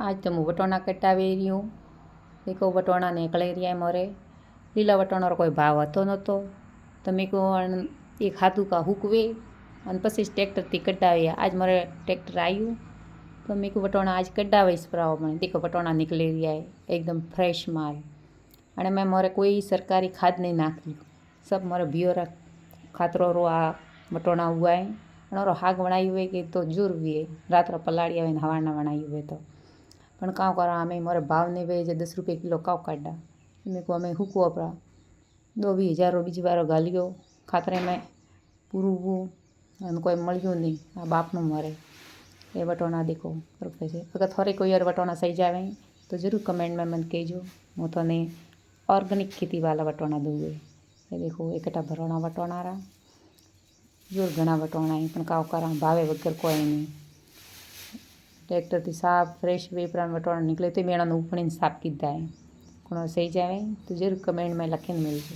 आज तो मैं वटोना कटावी रही हूँ। देखो वटोना निकले रहा है मोरे। लीला वटोना कोई भाव हतो नतो तो मैं को एक हाथू का हुकवे और पछी ट्रेक्टर थी कटाव्या। आज मारे ट्रेक्टर आयु तो मैं को वटोना आज कटावीश प्रमाणे। देखो वटोना निकले रहा है एकदम फ्रेश माल। और मैं मारे कोई सरकारी खाद नहीं नाखी, सब मारे बियोरा खातरो रो आ वटोना उगाए और हाग वणाई हुए कि तो जोर हुए रात्र पलाड़ी आवे हवाना वणाई हुए तो पण काँ करा अमे मारे भाव नहीं वे 10 रुपये किलो काव काढ़ा। मैं को अमे हुकवा पड़ा 2-20 बीजी वारो गालियो खातरे में पूरू अने कोई मळ्यु नहीं। आ बापनु मारे ए वटोना देखो अगर थोड़े कोई और वटोना सही जावे तो जरूर कमेंट में मन कहो। हूँ तो ने ऑर्गेनिक खेती वाला वटोना दूँ। ये देखो एकटा भरोना वटोना रहा जोर घना वटोना है पण काव करा भावे वगर कोई नहीं। ट्रेक्टर थी साफ फ्रेश वेपरा वटोना निकले तो मेणा उपड़ी साफ कीधा है। कोई सही जाए तो जरूर कमेंट में लखीने मिलजो।